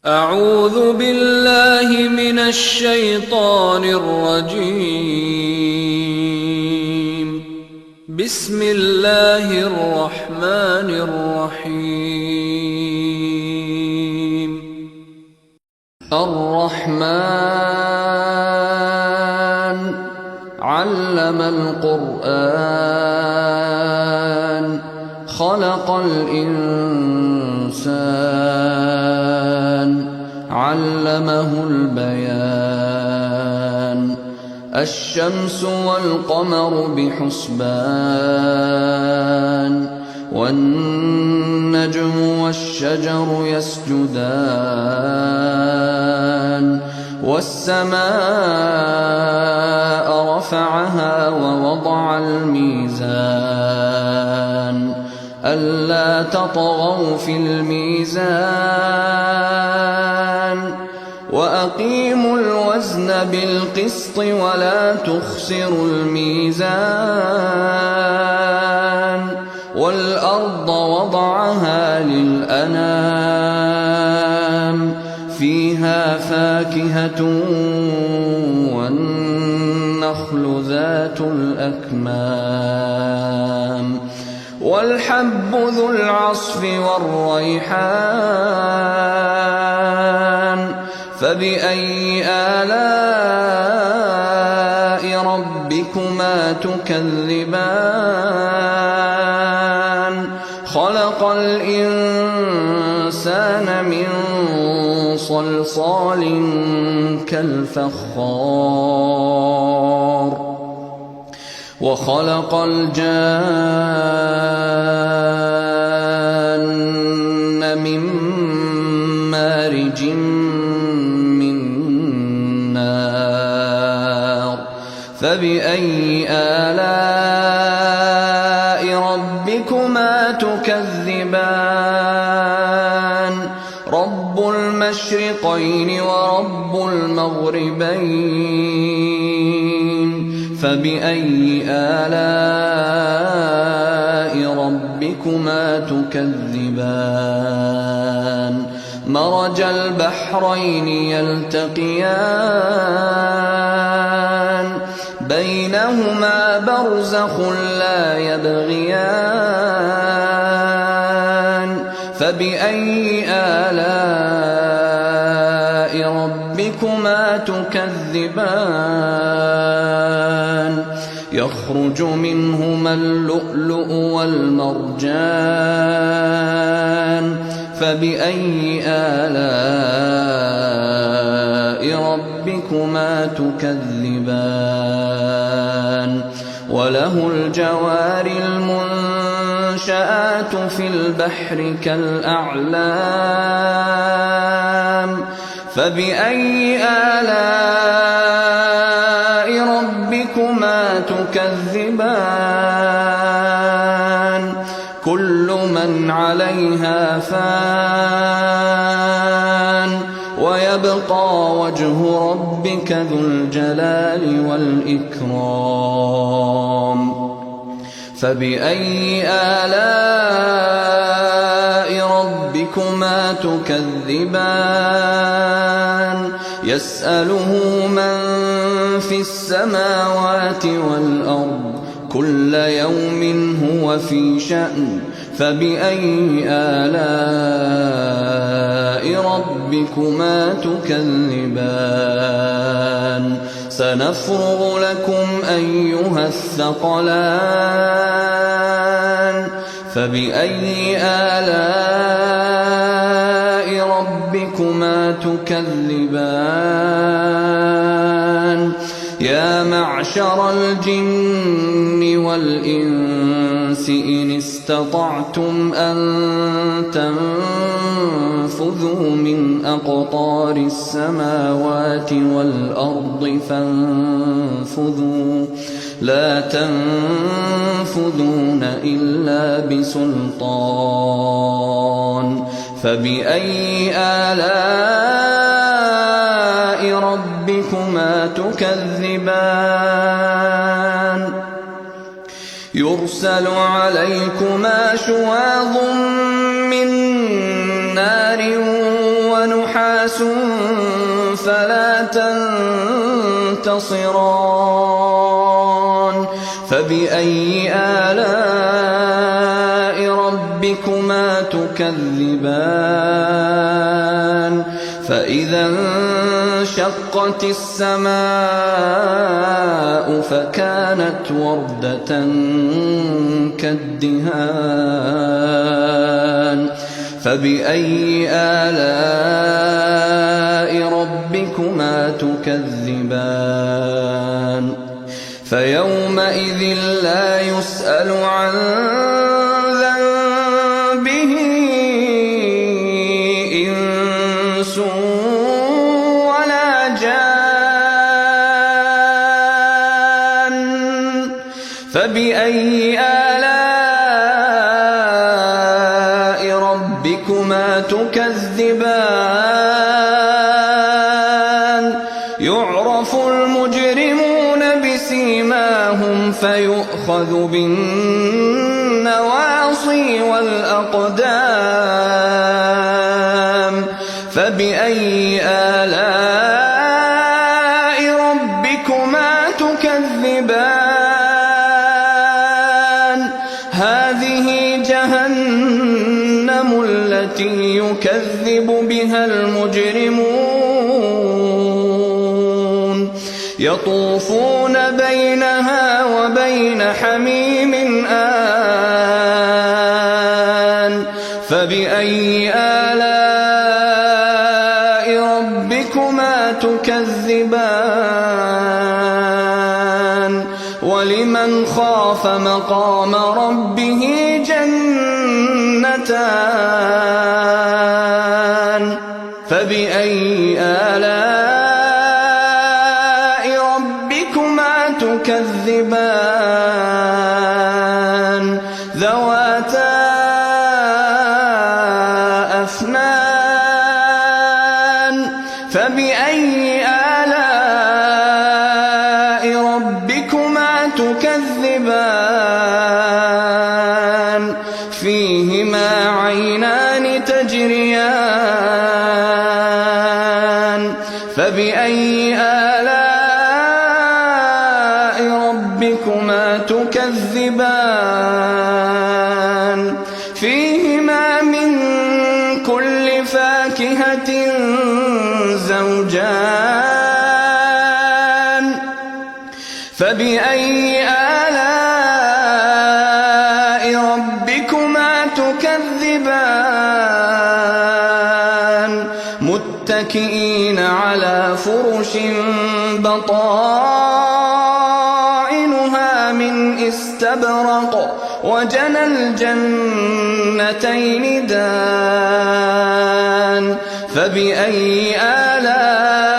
أعوذ بالله من الشيطان الرجيم. بسم الله الرحمن الرحيم. الرحمن علم القرآن خلق الإنسان علمه البيان الشمس والقمر بحسبان والنجم والشجر يسجدان والسماء رفعها ووضع الميزان ألا تطغوا في الميزان وأقيموا الوزن بالقسط ولا تخسروا الميزان والأرض وضعها للأنام فيها فاكهة والنخل ذات الأكمام والحب ذو العصف والريحان فبأي آلاء ربكما تكذبان خلق الإنسان من صلصال كالفخار وخلق الجان من مارج من نار فبأي آلاء ربكما تكذبان رب المشرقين ورب المغربين فبأي آلاء ربكما تكذبان مرج البحرين يلتقيان بينهما برزخ لا يبغيان فبأي آلاء ربكما تكذبان يخرج منهما اللؤلؤ والمرجان فبأي آلاء ربكما تكذبان وله الجوار المنشآت في البحر كالأعلام فبأي آلاء ربكما تكذبان كل من عليها فان ويبقى وجه ربك ذو الجلال والإكرام فبأي آلاء ربكما تكذبان يسأله من في السماوات والأرض كل يوم هو في شأن فبأي آلاء ربكما تكذبان سنفرغ لكم أيها الثقلان فبأي آلاء ربكما تكذبان يا معشر الجن والإنس إن استطعتم أن تنفذوا من أقطار السماوات والأرض فانفذوا لا تنفذون إلا بسلطان فبأي آلاء ربكما تكذبان يرسل عليكما شواظ من نار ونحاس نحاس فلا تنتصران فبأي آلاء ربكما تكذبان فإذا انشقت السماء فكانت وردة كالدهان فبأي آلاء ربكما تكذبان فيومئذ لا يسأل عن ذنبه إنس ولا جان فبأي آلاء ربكما تكذبان يعرف المجرمون بسيماهم فيؤخذ بالنواصي والأقدام فبأي آلاء ربكما تكذبان هذه جهنم التي يكذب بها المجرمون يطوفون بينها وبين حميم آن فبأي آلاء ربكما تكذبان ولمن خاف مقام ربه جنتان فبأي آلاء ربكما تكذبان ذواتا أفنان فبأي آلاء ربكما تكذبان فيهما عينان تجريان فبأي آلاء ربكما تكذبان فيهما من كل فاكهة زوجان فبأي آلاء ربكما تكذبان متكئين على فرش بطائنها من استبرق وجنى الجنتين دان فبأي آلاء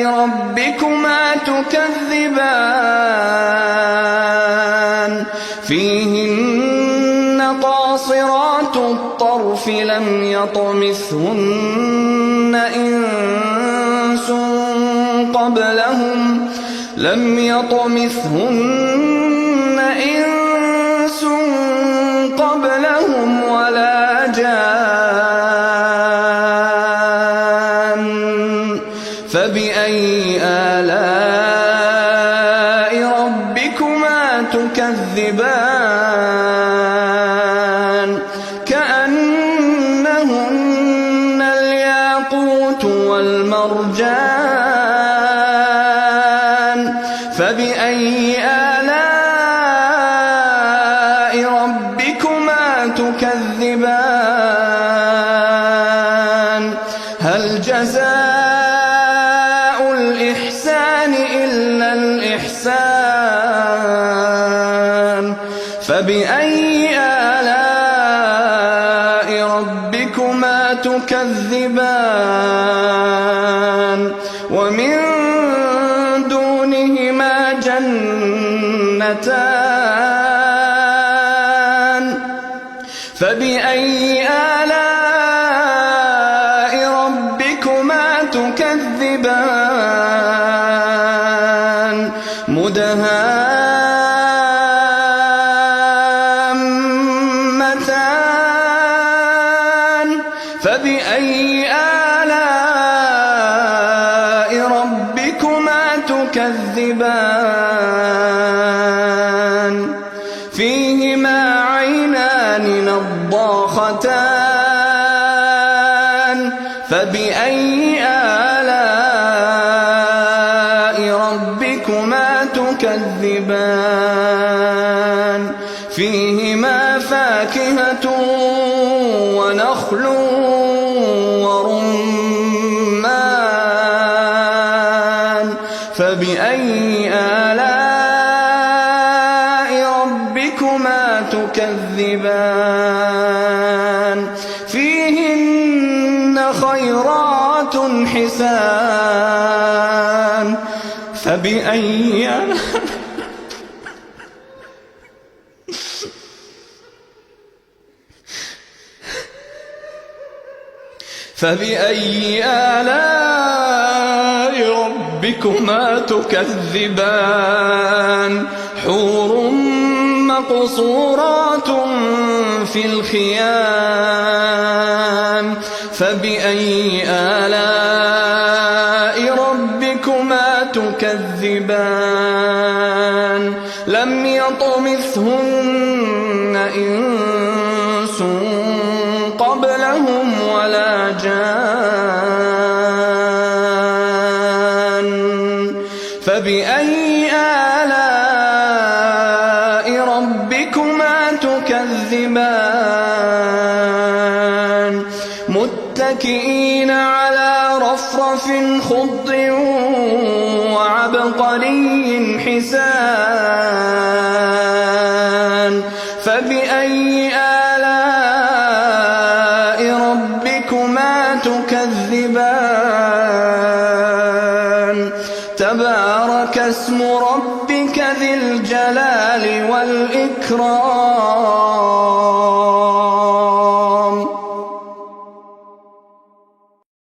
ربكما تكذبان فيهن قاصرات الطرف لم يطمثهن إنس قبلهم ولا جان فبأي آلاء ربكما تكذبان كأنهن الياقوت والمرجان فبأي آلاء ربكما تكذبان هل جزاء الإحسان إلا الإحسان فبأي آلاء ربكما تكذبان ومن دونهما جنتان فبأي آلاء ربكما تكذبان مدهامتان فبأي فبأي آلاء ربكما تكذبان فيهما فاكهة ونخل ورمان فبأي آلاء ربكما تكذبان فيهن خيرات حسان فبأي آلاء ربكما تكذبان حور مقصورات في الخيام فبأي آلاء ربكما تكذبان لم يطمثهن إنس قبلهم ولا جان فبأي آلاء ربكما تكذبان متكئين على رفرف خضر وعبقري حسان فبأي آلاء ربكما تكذبان تبارك اسم ربك ذي الجلال والإكرام